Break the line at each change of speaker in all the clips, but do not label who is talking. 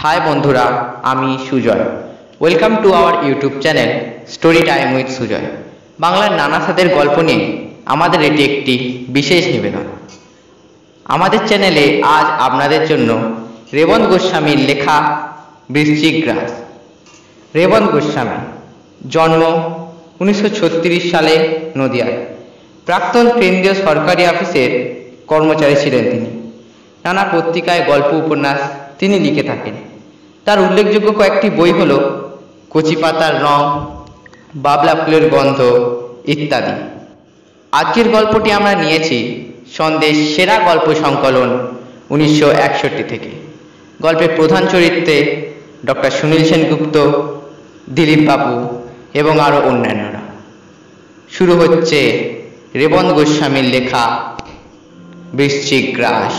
High বন্ধুরা, আমি Sujoy. Welcome to our YouTube channel story time with Sujoy. বাংলার নানা স্বাদের গল্প নিয়ে আমাদের এটি একটি বিশেষ নিবেদন। আমাদের চ্যানেলে আজ আপনাদের জন্য রেবন্ত গোস্বামীর লেখা বৃশ্চিক গ্রাস। রেবন্ত গোস্বামী জন্ম 1936 সালে নদিয়ায়। প্রাক্তন কেন্দ্রীয় সরকারি অফিসের কর্মচারী ছিলেন তিনি। নানা পত্রিকায় গল্প উপন্যাস তিনি লিখে থাকেন। তার উল্লেখযোগ্য কয়েকটি বই হল কচি পাতার রং, বাবলা ফুলের গন্ধ ইত্যাদি। আজকের গল্পটি আমরা নিয়েছি সন্দেশ সেরা গল্প সংকলন 1961 থেকে। গল্পের প্রধান চরিত্রে ডক্টর সুনীল সেনগুপ্ত, দিলীপ বাবু এবং আরও অন্যান্যরা। শুরু হচ্ছে রেবন্ত গোস্বামীর লেখা বৃশ্চিক গ্রাস।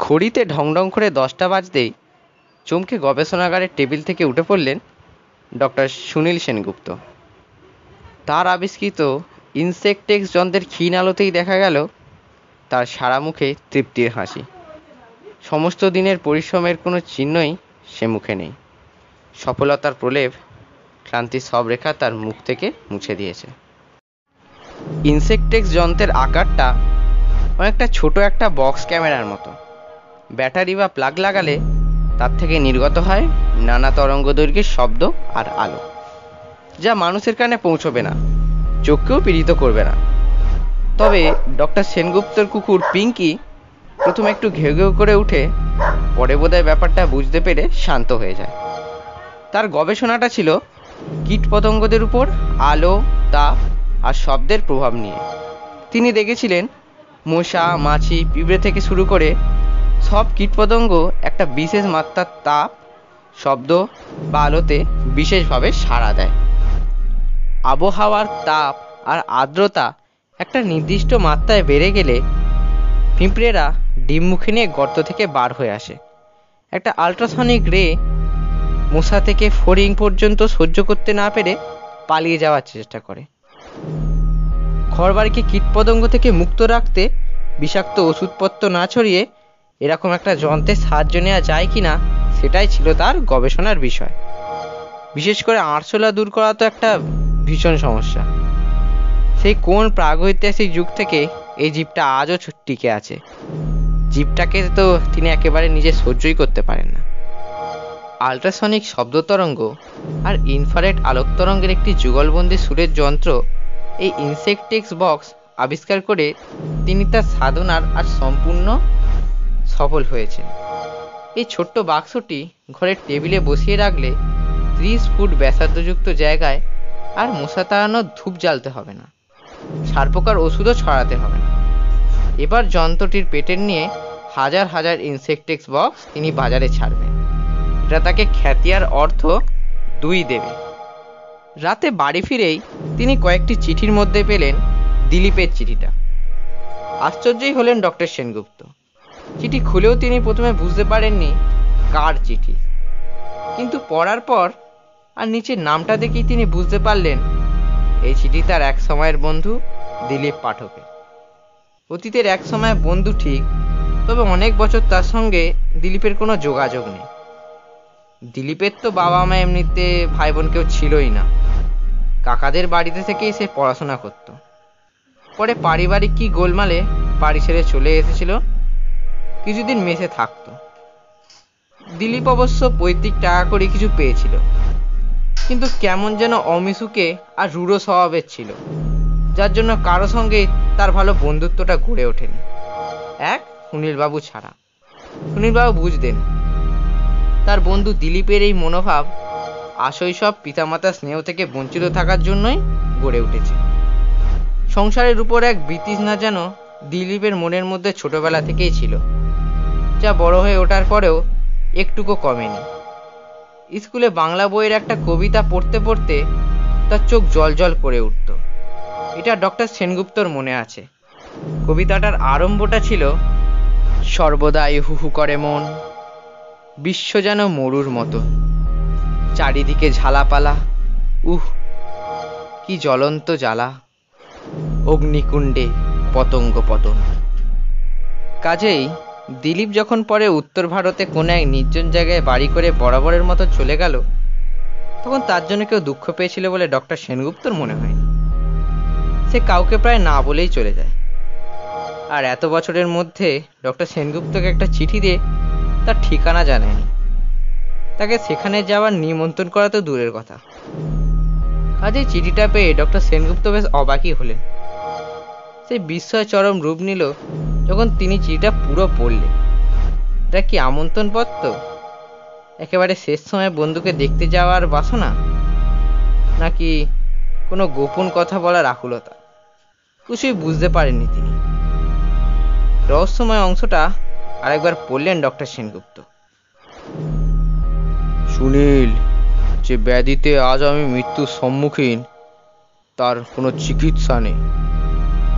ঘড়িতে ঢংঢং করে 10টা বাজতেই চমকে গবেষণাগারের টেবিল থেকে উঠে পড়লেন ডক্টর সুনীল সেনগুপ্ত। তার আবিষ্কৃত ইনসেকটেক্স যন্ত্রের ক্ষীণ আলোতেই দেখা গেল তার সারা মুখে তৃপ্তির হাসি। সমস্ত দিনের পরিশ্রমের কোনো চিহ্নই সে মুখে নেই। সফলতার প্রলেপ ক্লান্তির সব রেখা তার মুখ থেকে মুছে দিয়েছে। ইনসেকটেক্স যন্ত্রের আকারটা অনেকটা ছোট একটা বক্স ক্যামেরার মতো। ব্যাটারি বা প্লাগ লাগালে তার থেকে নির্গত হয় নানা তরঙ্গ দৈর্ঘ্যের শব্দ আর আলো, যা মানুষের কানে পৌঁছবে না, চোখকেও পীড়িত করবে না। তবে ডক্টর সেনগুপ্তর কুকুর পিঙ্কি প্রথমে একটু ঘেউ ঘেউ করে উঠে, পরে বোধহয় ব্যাপারটা বুঝতে পেরে শান্ত হয়ে যায়। তার গবেষণাটা ছিল কীটপতঙ্গদের উপর আলো, তাপ আর শব্দের প্রভাব নিয়ে। তিনি দেখেছিলেন মশা, মাছি, পিঁপড়ে থেকে শুরু করে সব কীটপতঙ্গ একটা বিশেষ মাত্রার তাপ, শব্দ বা আলোতে বিশেষভাবে সাড়া দেয়। আবহাওয়ার তাপ আর আর্দ্রতা একটা নির্দিষ্ট মাত্রায় বেড়ে গেলে পিঁপড়েরা ডিম মুখে নিয়ে গর্ত থেকে বার হয়ে আসে। একটা আল্ট্রাসনিক রে মশা থেকে ফড়িং পর্যন্ত সহ্য করতে না পেরে পালিয়ে যাওয়ার চেষ্টা করে। ঘরবাড়িকে কীটপতঙ্গ থেকে মুক্ত রাখতে বিষাক্ত ওষুধপত্র না ছড়িয়ে এরকম একটা যন্ত্রের সাহায্য নেওয়া যায় কিনা, সেটাই ছিল তার গবেষণার বিষয়। বিশেষ করে আরশোলা দূর করা তো একটা ভীষণ সমস্যা। সেই কোন প্রাগৈতিহাসিক যুগ থেকে এই জীবটা আজও টিকে আছে। জীবটাকে তো তিনি একেবারে নিজে সহ্যই করতে পারেন না। আল্ট্রাসনিক শব্দ তরঙ্গ আর ইনফ্রারেড আলোক তরঙ্গের একটি যুগলবন্দি সুরের যন্ত্র, এই ইনসেকটেক্স বক্স আবিষ্কার করে তিনি তার সাধনার আর সম্পূর্ণ সফল হয়েছে। এই ছোট্ট বাক্সটি ঘরের টেবিলে বসিয়ে রাখলে 30 ফুট ব্যাসার্ধযুক্ত জায়গায় আর মশা তাড়ানোর ধূপ জ্বালতে হবে না, সারপোকার ওষুধও ছড়াতে হবে না। এবার যন্ত্রটির পেটেন্ট নিয়ে হাজার হাজার ইনসেকটেক্স বক্স তিনি বাজারে ছাড়বেন। এটা তাকে খ্যাতি আর অর্থ দুই দেবে। রাতে বাড়ি ফিরেই তিনি কয়েকটি চিঠির মধ্যে পেলেন দিলীপের চিঠিটা। আশ্চর্যই হলেন ডক্টর সেনগুপ্ত। চিঠি খুলেও তিনি প্রথমে বুঝতে পারেননি কার চিঠি, কিন্তু পড়ার পর আর নিচের নামটা দেখেই তিনি বুঝতে পারলেন এই চিঠি তার এক সময়ের বন্ধু দিলীপ পাঠকের। অতীতের এক সময় বন্ধু ঠিক, তবে অনেক বছর তার সঙ্গে দিলীপের কোনো যোগাযোগ নেই। দিলীপের তো বাবা মা এমনিতে ভাই বোন কেউ ছিলই না। কাকাদের বাড়িতে থেকেই সে পড়াশোনা করত। পরে পারিবারিক কি গোলমালে বাড়ি ছেড়ে চলে এসেছিল, কিছুদিন মেসে থাকত। দিলীপ অবশ্য পৈতৃক টাকা করে কিছু পেয়েছিল, কিন্তু কেমন যেন অমিশুকে আর রূঢ় স্বভাবের ছিল, যার জন্য কারো সঙ্গে তার ভালো বন্ধুত্বটা গড়ে ওঠেনি, এক সুনীলবাবু ছাড়া। সুনীলবাবু বুঝতেন তার বন্ধু দিলীপের এই মনোভাব আশৈশব পিতামাতার স্নেহ থেকে বঞ্চিত থাকার জন্যই গড়ে উঠেছে। সংসারের উপর এক বিতৃষ্ণা যেন দিলীপের মনের মধ্যে ছোটবেলা থেকেই ছিল, যা বড় হয়ে ওঠার পরেও একটুকু কমেনি। স্কুলে বাংলা বইয়ের একটা কবিতা পড়তে পড়তে তার চোখ জল জল করে উঠত। এটা ডক্টর সেনগুপ্তর মনে আছে। কবিতাটার আরম্ভটা ছিল, সর্বদাই হু হু করে মন, বিশ্ব যেন মরুর মতো, চারিদিকে ঝালাপালা, কি জ্বলন্ত জ্বালা, অগ্নিকুণ্ডে পতঙ্গ পতন। কাজেই দিলীপ যখন পরে উত্তর ভারতে কোনো এক নির্জন জায়গায় বাড়ি করে বরাবরের মতো চলে গেল, তখন তার জন্য কেউ দুঃখ পেয়েছিল বলে ডক্টর সেনগুপ্তর মনে হয়নি। সে কাউকে প্রায় না বলেই চলে যায়। আর এত বছরের মধ্যে ডক্টর সেনগুপ্তকে একটা চিঠি দিয়ে তার ঠিকানা জানায়নি, তাকে সেখানে যাওয়ার নিমন্ত্রণ করা তো দূরের কথা। কাজেই চিঠিটা পেয়ে ডক্টর সেনগুপ্ত বেশ অবাকই হলেন। সেই বিস্ময় চরম রূপ নিল যখন তিনি চিঠিটা পুরো পড়লেন। এটা কি আমন্ত্রণ পত্র, একেবারে শেষ সময় বন্ধুকে দেখতে যাওয়ার বাসনা, নাকি কোনো গোপন কথা বলার আকুলতা? কিছুই বুঝতে পারেননি তিনি। রহস্যময় অংশটা আরেকবার পড়লেন ডক্টর সেনগুপ্ত। সুনীল, যে ব্যাধিতে আজ আমি মৃত্যুর সম্মুখীন, তার কোনো চিকিৎসা নেই।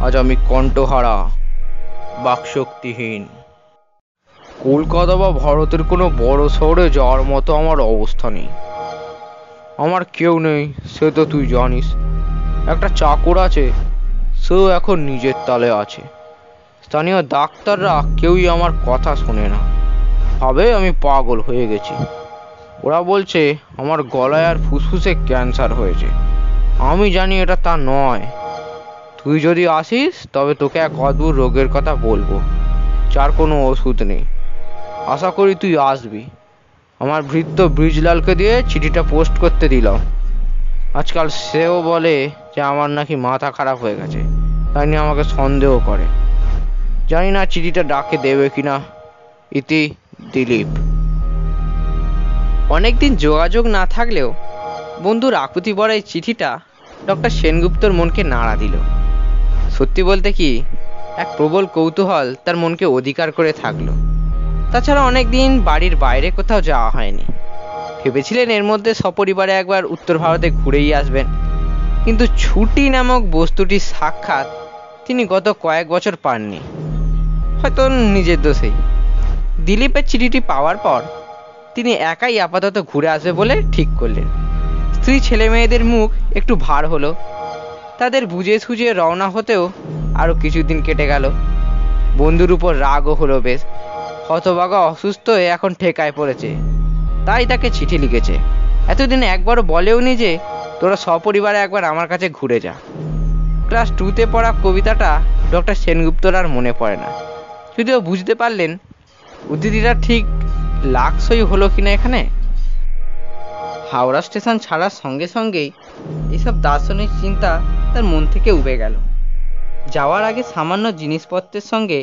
আজ আমি কণ্ঠহারা, বাকশক্তিহীন। কলকাতা বা ভারতের কোনো বড় শহরে যাওয়ার মতো আমার অবস্থা নেই। আমার কেউ নেই, সে তো তুই জানিস। একটা চাকর আছে, সেও এখন নিজের তালে আছে। স্থানীয় ডাক্তাররা কেউই আমার কথা শোনে না, ভাবে আমি পাগল হয়ে গেছি। ওরা বলছে আমার গলায় আর ফুসফুসে ক্যান্সার হয়েছে। আমি জানি এটা তা নয়। তুই যদি আসিস তবে তোকে এক অদ্ভুত রোগের কথা বলবো, যার কোনো ওষুধ নেই। আশা করি তুই আসবি। আমার ভৃত্য ব্রিজলালকে দিয়ে চিঠিটা পোস্ট করতে দিলাম। আজকাল সেও বলে যে আমার নাকি মাথা খারাপ হয়ে গেছে, তাই নিয়ে আমাকে সন্দেহ করে। জানি না চিঠিটা ডাকে দেবে কিনা। ইতি দিলীপ। অনেকদিন যোগাযোগ না থাকলেও বন্ধুর আকুতি ভরা এই চিঠিটা ডক্টর সেনগুপ্তর মনকে নাড়া দিল। সত্যি বলতে কি, এক প্রবল কৌতূহল তার মনকে অধিকার করে থাকলো। তাছাড়া অনেকদিন বাড়ির বাইরে কোথাও যাওয়া হয়নি। ভেবেছিলেন এর মধ্যে সপরিবারে একবার উত্তর ভারতে ঘুরেই আসবেন, কিন্তু ছুটি নামক বস্তুটির সাক্ষাৎ তিনি গত কয়েক বছর পাননি, হয়তো নিজের দোষেই। দিলীপের চিঠিটি পাওয়ার পর তিনি একাই আপাতত ঘুরে আসবে বলে ঠিক করলেন। স্ত্রী ছেলে মেয়েদের মুখ একটু ভার হলো। তাদের বুঝে সুঝে রওনা হতেও আরো কিছুদিন কেটে গেল। বন্ধুর উপর রাগও হলো বেশ। হতভাগা অসুস্থ হয়ে এখন ঠেকায় পড়েছে, তাই তাকে চিঠি লিখেছে। এতদিন একবারও বলেওনি যে তোরা সপরিবারে একবার আমার কাছে ঘুরে যা। ক্লাস 2তে পড়া কবিতাটা ডক্টর সেনগুপ্তর আর মনে পড়ে না, যদিও বুঝতে পারলেন উদ্ধৃতিটা ঠিক লাক্সই হলো কিনা এখানে। হাওড়া স্টেশন ছাড়ার সঙ্গে সঙ্গেই এইসব দার্শনিক চিন্তা তার মন থেকে উবে গেল। যাওয়ার আগে সামান্য জিনিসপত্রের সঙ্গে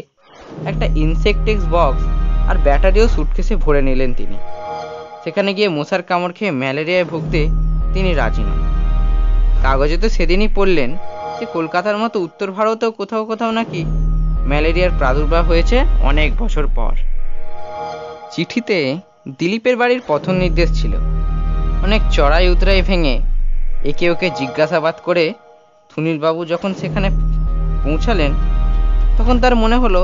একটা ইনসেকটেক্স বক্স আর ব্যাটারিও সুটকেসে ভরে নিলেন তিনি। সেখানে গিয়ে মশার কামড় খেয়ে ম্যালেরিয়ায় ভুগতে তিনি রাজি নন। কাগজে তো সেদিনই পড়লেন যে কলকাতার মতো উত্তর ভারতেও কোথাও কোথাও নাকি ম্যালেরিয়ার প্রাদুর্ভাব হয়েছে অনেক বছর পর। চিঠিতে দিলীপের বাড়ির পথ নির্দেশ ছিল। অনেক চড়াই উতরাই ভেঙে একে ওকে জিজ্ঞাসাবাদ করে সুনীলবাবু যখন সেখানে পৌঁছালেন, তখন তার মনে হলো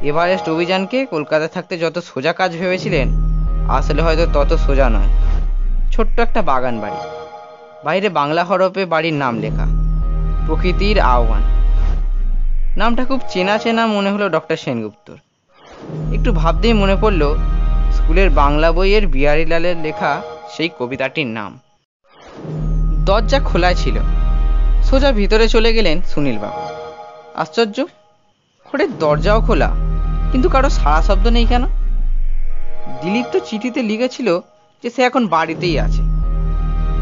এভারেস্ট অভিযানকে কলকাতা থাকতে যত সোজা কাজ ভেবেছিলেন, আসলে হয়তো তত সোজা নয়। ছোট্ট একটা বাগান বাড়ি, বাইরে বাংলা হরফে বাড়ির নাম লেখা, প্রকৃতির আহ্বান। নামটা খুব চেনা চেনা মনে হলো ডক্টর সেনগুপ্তর। একটু ভাবতেই মনে পড়ল স্কুলের বাংলা বইয়ের বিহারীলালের লেখা সেই কবিতাটির নাম। দরজা খোলাই ছিল। সোজা ভিতরে চলে গেলেন সুনীলবাবু। আশ্চর্য, ঘরের দরজাও খোলা, কিন্তু কারো সাড়া শব্দ নেই কেন? দিলীপ তো চিঠিতে লিখেছিল যে সে এখন বাড়িতেই আছে।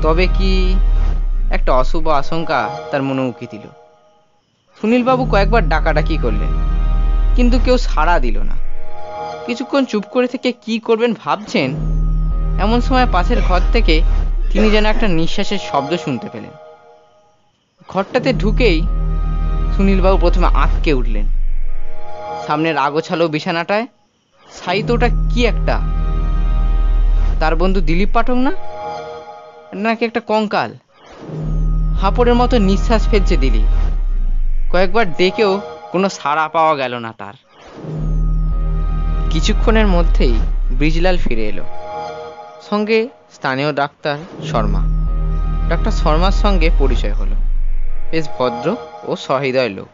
তবে কি? একটা অশুভ আশঙ্কা তার মনে উকি দিল। সুনীলবাবু কয়েকবার ডাকাডাকি করলেন, কিন্তু কেউ সাড়া দিল না। কিছুক্ষণ চুপ করে থেকে কি করবেন ভাবছেন, এমন সময় পাশের ঘর থেকে তিনি যেন একটা নিঃশ্বাসের শব্দ শুনতে পেলেন। ঘরটাতে ঢুকেই সুনীলবাবু প্রথমে আঁতকে উঠলেন। সামনের আগোছালো বিছানাটায় শায়িত ওটা কি একটা? তার বন্ধু দিলীপ পাঠক না? নাকি একটা কঙ্কাল? হাঁপড়ের মতো নিঃশ্বাস ফেলছে দিলীপ। কয়েকবার ডেকেও কোনো সাড়া পাওয়া গেল না তার। কিছুক্ষণের মধ্যেই ব্রিজলাল ফিরে এলো, সঙ্গে স্থানীয় ডাক্তার শর্মা। ডাক্তার শর্মার সঙ্গে পরিচয় হলো। বেশ ভদ্র ও সহৃদয় লোক।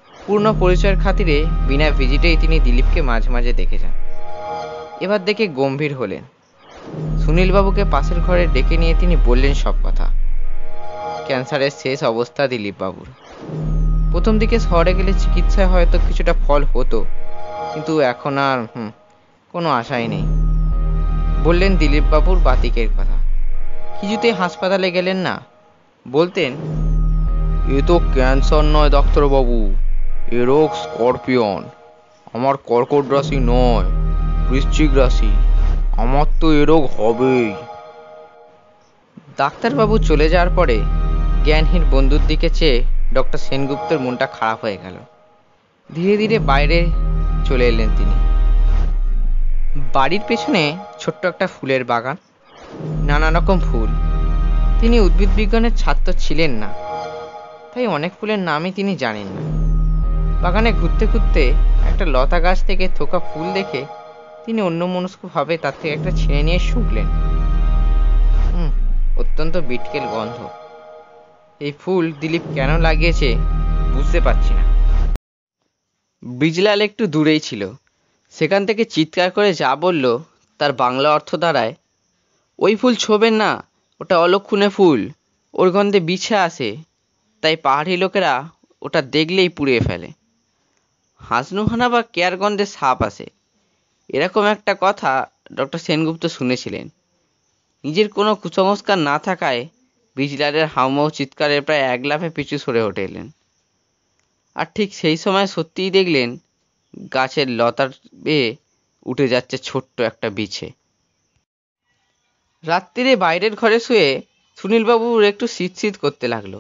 পূর্ণ পরিচয়ের খাতিরে বিনা ভিজিটেই তিনি দিলীপকে মাঝে মাঝে দেখে যান। এবার দেখে গম্ভীর হলেন। সুনীলবাবুকে পাশের ঘরে ডেকে নিয়ে তিনি বললেন সব কথা। ক্যান্সারের শেষ অবস্থা দিলীপবাবুর। প্রথম দিকে শহরে গেলে চিকিৎসায় হয়তো কিছুটা ফল হতো, কিন্তু এখন আর কোনো আশাই নেই। বললেন দিলীপবাবুর বাতিকের কথা। কিছুতেই হাসপাতালে গেলেন না। বলতেন, এ তো ক্যান্সার নয় ডাক্তারবাবু, এ রোগ স্করপিয়ন। আমার কর্কট রাশি নয়, বৃশ্চিক রাশি। আমার তো এ রোগ হবেই। ডাক্তারবাবু চলে যাওয়ার পরে জ্ঞানহীন বন্ধুর দিকে চেয়ে ডক্টর সেনগুপ্তের মনটা খারাপ হয়ে গেল। ধীরে ধীরে বাইরে চলে এলেন তিনি। বাড়ির পেছনে ছোট্ট একটা ফুলের বাগান, নানা রকম ফুল। তিনি উদ্ভিদ বিজ্ঞানের ছাত্র ছিলেন না, তাই অনেক ফুলের নামই তিনি জানেন না। বাগানে ঘুরতে ঘুরতে একটা লতা গাছ থেকে থোকা ফুল দেখে তিনি অন্যমনস্কভাবে তার থেকে একটা ছিঁড়ে নিয়ে শুকলেন। অত্যন্ত বিটকেল গন্ধ। এই ফুল দিলীপ কেন লাগিয়েছে বুঝতে পারছি না। ব্রিজলাল একটু দূরেই ছিল। সেখান থেকে চিৎকার করে যা বলল তার বাংলা অর্থ দাঁড়ায়, ওই ফুল ছোবেন না, ওটা অলক্ষণে ফুল, ওর গন্ধে বিছে আসে, তাই পাহাড়ি লোকেরা ওটা দেখলেই পুড়িয়ে ফেলে। হাসনুহানা বা কেয়ার গন্ধে সাপ আসে, এরকম একটা কথা ডক্টর সেনগুপ্ত শুনেছিলেন। নিজের কোনো কুসংস্কার না থাকায় ব্রিজলালের হাউমাউ চিৎকারের প্রায় এক লাফে পিছু সরে উঠে এলেন। আর ঠিক সেই সময় সত্যিই দেখলেন গাছের লতার বেয়ে উঠে যাচ্ছে ছোট্ট একটা বিছে। রাত্রিরে বাইরের ঘরে শুয়ে সুনীলবাবুর একটু শীত শীত করতে লাগলো।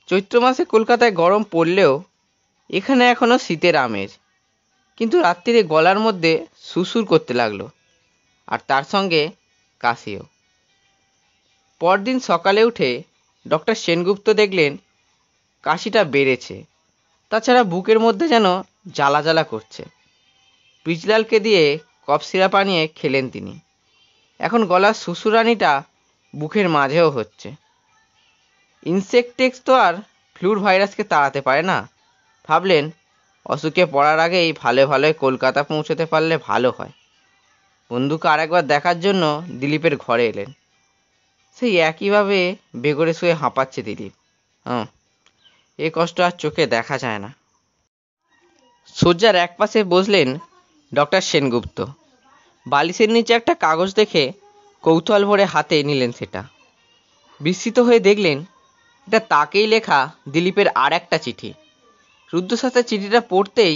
চৈত্র মাসে কলকাতায় গরম পড়লেও এখানে এখনো শীতের আমেজ, কিন্তু রাত্রিরে গলার মধ্যে সুসুর করতে লাগলো, আর তার সঙ্গে কাশিও। পরদিন সকালে উঠে ডক্টর সেনগুপ্ত দেখলেন কাশিটা বেড়েছে, তাছাড়া বুকের মধ্যে যেন জ্বালা জ্বালা করছে। ব্রিজলালকে দিয়ে কফ সিরাপ আনিয়ে খেলেন তিনি। এখন গলার সুসুরানিটা বুকের মাঝেও হচ্ছে। ইনসেকটেক্স তো আর ফ্লুর ভাইরাসকে তাড়াতে পারে না। ভাবলেন অসুখে পড়ার আগেই ভালো ভালোই কলকাতা পৌঁছতে পারলে ভালো হয়। বন্ধুকে আরেকবার দেখার জন্য দিলীপের ঘরে এলেন। সেই একইভাবে বেঘরে শুয়ে হাঁপাচ্ছে দিলীপ। এ কষ্ট আর চোখে দেখা যায় না। শয্যার এক পাশে বসলেন ডক্টর সেনগুপ্ত। বালিশের নিচে একটা কাগজ দেখে কৌতূহল ভরে হাতে নিলেন সেটা। বিস্মিত হয়ে দেখলেন এটা তাকেই লেখা দিলীপের আর একটা চিঠি। রুদ্ধশ্বাসের চিঠিটা পড়তেই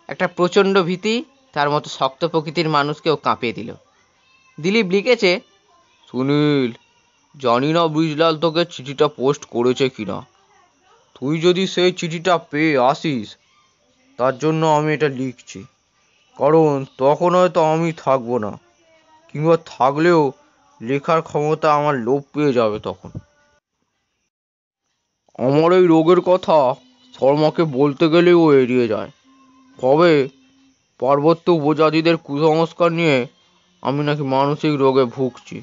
একটা প্রচণ্ড ভীতি তার মতো শক্ত প্রকৃতির মানুষকেও কাঁপিয়ে দিল। দিলীপ লিখেছে, সুনীল, জানি না ব্রিজলাল তোকে চিঠিটা পোস্ট করেছে কিনা। তুই যদি সেই চিঠিটা পেয়ে আসিস, তার জন্য আমি এটা লিখছি। কারণ তখন হয়তো আমি থাকবো না, কিংবা থাকলেও লেখার ক্ষমতা আমার লোপ পেয়ে যাবে তখন। আমার এই রোগের কথা শর্মাকে বলতে গেলেও এড়িয়ে যায়। কবে পার্বত্য উপজাতিদের কুসংস্কার নিয়ে আমি নাকি মানসিক রোগে ভুগছি।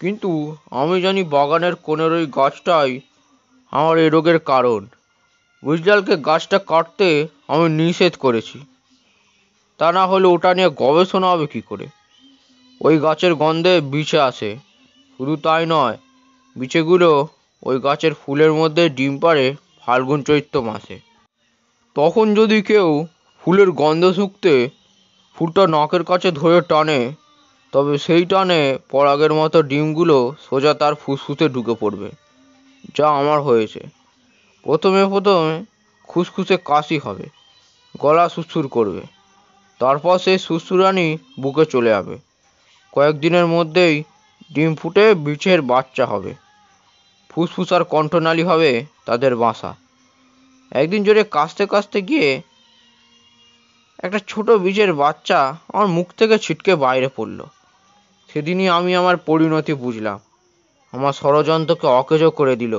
কিন্তু আমি জানি বাগানের কোণের ওই গাছটাই আমার এই রোগের কারণ। ব্রিজলালকে গাছটা কাটতে আমি নিষেধ করেছি, তা না হলে ওটা নিয়ে গবেষণা হবে কি করে। ওই গাছের গন্ধে বিছে আসে। শুধু তাই নয়, বিছেগুলো ওই গাছের ফুলের মধ্যে ডিম পাড়ে ফাল্গুন চৈত্র মাসে। তখন যদি কেউ ফুলের গন্ধ শুঁকতে ফুলটা নাকের কাছে ধরে টানে, তবে সেই টানে পরাগের মতো ডিমগুলো সোজা তার ফুসফুসে ঢুকে পড়বে, যা আমার হয়েছে। প্রথমে খুসখুসে কাশি হবে, গলা সুরসুর করবে, তারপর সেই সুরসুরানি বুকে চলে যাবে। কয়েকদিনের মধ্যেই ডিম ফুটে বিছের বাচ্চা হবে। ফুসফুস আর কণ্ঠনালী হবে তাদের বাসা। একদিন জোরে কাশতে কাশতে গিয়ে একটা ছোট বীজের বাচ্চা আমার মুখ থেকে ছিটকে বাইরে পড়ল। সেদিনই আমি আমার পরিণতি বুঝলাম। আমার ষড়যন্ত্রকে অকেজো করে দিল।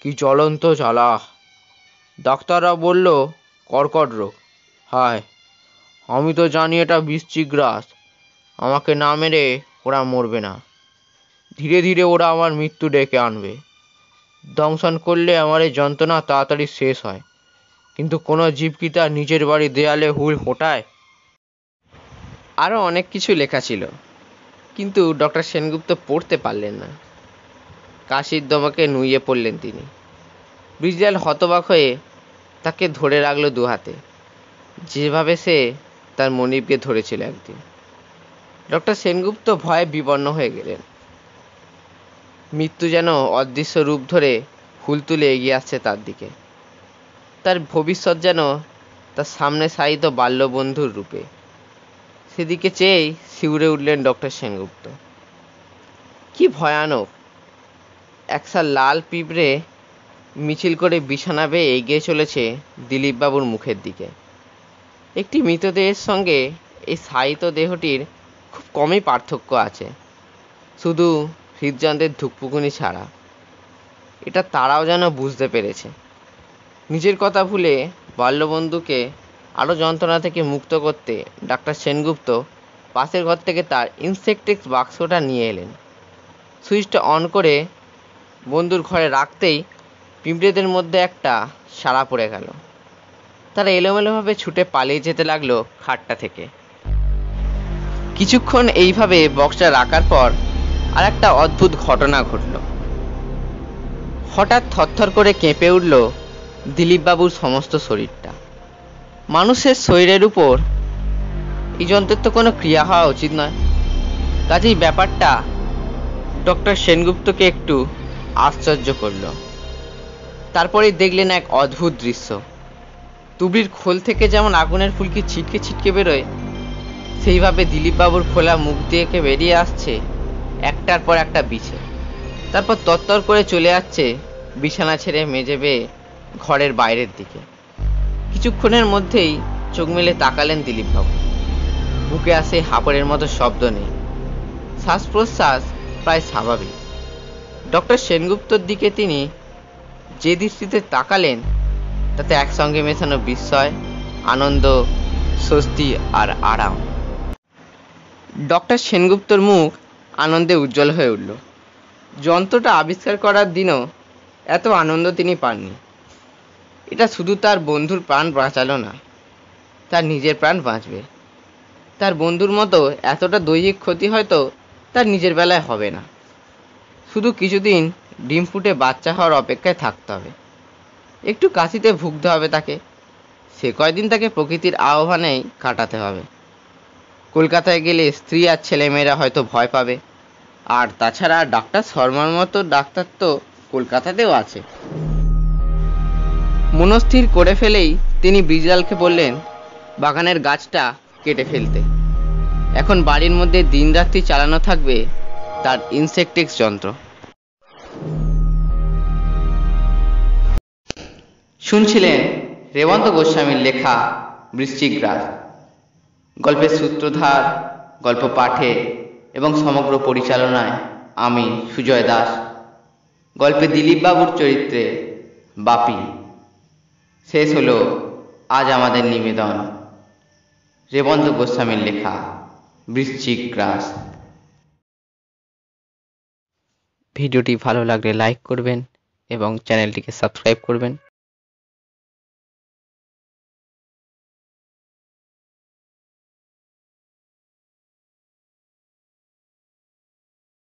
কি জ্বলন্ত জ্বালা! ডাক্তাররা বলল কর্কট রোগ। হায়, আমি তো জানি এটা বৃশ্চিক গ্রাস। আমাকে না মেরে ওরা মরবে না, ধীরে ধীরে ওরা আমার মৃত্যু ডেকে আনবে। দংশন করলে আমার এই যন্ত্রণা তাড়াতাড়ি শেষ হয়, কিন্তু কোনো জীব কি তার নিজের বাড়ি দেয়ালে হুল ফোটায়? আরও অনেক কিছু লেখা ছিল, কিন্তু ডক্টর সেনগুপ্ত পড়তে পারলেন না। কাশির দমকে নুইয়ে পড়লেন তিনি। ব্রিজলাল হতবাক হয়ে তাকে ধরে রাখলো দু হাতে, যেভাবে সে তার মনিবকে ধরেছিল একদিন। ডক্টর সেনগুপ্ত ভয়ে বিবর্ণ হয়ে গেলেন। মৃত্যু যেন অদৃশ্য রূপ ধরে হুল তুলে এগিয়ে আসছে তার দিকে। তার ভবিষ্যৎ যেন তার সামনে সাহিত বাল্যবন্ধুর রূপে। সেদিকে চেয়েই শিউরে উঠলেন ডক্টর সেনগুপ্ত। কি ভয়ানক! একসা লাল পিঁপড়ে মিছিল করে বিছানা বেয়ে এগিয়ে চলেছে দিলীপবাবুর মুখের দিকে। একটি মৃতদেহের সঙ্গে এই সাহিত্য দেহটির খুব কমই পার্থক্য আছে, শুধু হৃদযন্ত্রের ধুকপুকুনি ছাড়া। এটা তারাও যেন বুঝতে পেরেছে। নিজের কথা ভুলে বাল্যবন্ধুকে আরও যন্ত্রণা থেকে মুক্ত করতে ডাক্তার সেনগুপ্ত পাশের ঘর থেকে তার ইনসেকটিক্স বাক্সটা নিয়ে এলেন। সুইচটা অন করে বন্ধুর ঘরে রাখতেই পিঁপড়েদের মধ্যে একটা সাড়া পড়ে গেল। তারা এলোমেলোভাবে ছুটে পালিয়ে যেতে লাগলো খাটটা থেকে। কিছুক্ষণ এইভাবে বক্সটা রাখার পর আর একটা অদ্ভুত ঘটনা ঘটল। হঠাৎ থরথর করে কেঁপে উঠল দিলীপবাবুর সমস্ত শরীরটা। মানুষের শরীরের উপর এই যন্ত্রের তো কোনো ক্রিয়া হওয়া উচিত নয়। কাজেই ব্যাপারটা ডক্টর সেনগুপ্তকে একটু আশ্চর্য করল। তারপরেই দেখলেন এক অদ্ভুত দৃশ্য। তুবড়ির খোল থেকে যেমন আগুনের ফুলকি ছিটকে ছিটকে বেরোয়, সেইভাবে দিলীপবাবুর খোলা মুখ দিয়ে বেরিয়ে আসছে একটার পর একটা বিছে। তারপর তরতর করে চলে যাচ্ছে বিছানা ছেড়ে মেঝে বেয়ে ঘরের বাইরের দিকে। কিছুক্ষণের মধ্যেই চোখ মেলে তাকালেন দিলীপবাবু। বুকে আসে হাঁপাড়ের মতো শব্দ নেই, শ্বাস প্রশ্বাস প্রায় স্বাভাবিক। ডক্টর সেনগুপ্তর দিকে তিনি যে দৃষ্টিতে তাকালেন, তাতে একসঙ্গে মেশানো বিস্ময়, আনন্দ, স্বস্তি আর আরাম। ডক্টর সেনগুপ্তর মুখ আনন্দে উজ্জ্বল হয়ে উঠল। যন্ত্রটা আবিষ্কার করার দিনও এত আনন্দ তিনি পাননি। এটা শুধু তার বন্ধুর প্রাণ বাঁচালো না, তার নিজের প্রাণ বাঁচবে। তার বন্ধুর মতো এতটা দৈহিক ক্ষতি হয়তো তার নিজের বেলায় হবে না। শুধু কিছুদিন ডিম ফুটে বাচ্চা হওয়ার অপেক্ষায় থাকতে হবে, একটু কাশিতে ভুগতে হবে তাকে। সে কয়দিন তাকে প্রকৃতির আহ্বানেই কাটাতে হবে। কলকাতায় গেলে স্ত্রী আর ছেলেমেয়েরা হয়তো ভয় পাবে, আর তাছাড়া ডাক্তার শর্মার মতো ডাক্তার তো কলকাতাতেও আছে। মনস্থির করে ফেলেই তিনি ব্রিজলালকে বললেন বাগানের গাছটা কেটে ফেলতে। এখন বাড়ির মধ্যে দিনরাত্রি চালানো থাকবে তার ইনসেকটিক্স যন্ত্র। শুনছিলেন রেবন্ত গোস্বামীর লেখা বৃশ্চিক রাজ। গল্পের সূত্রধার, গল্প পাঠে এবং সমগ্র পরিচালনায় আমি সুজয় দাস। গল্পে দিলীপবাবুর চরিত্রে বাপি। শেষ হলো আজ আমাদের নিবেদন রেবন্ত গোস্বামীর লেখা বৃশ্চিক রাজ। ভিডিওটি ভালো লাগলে লাইক করবেন এবং চ্যানেলটিকে সাবস্ক্রাইব করবেন।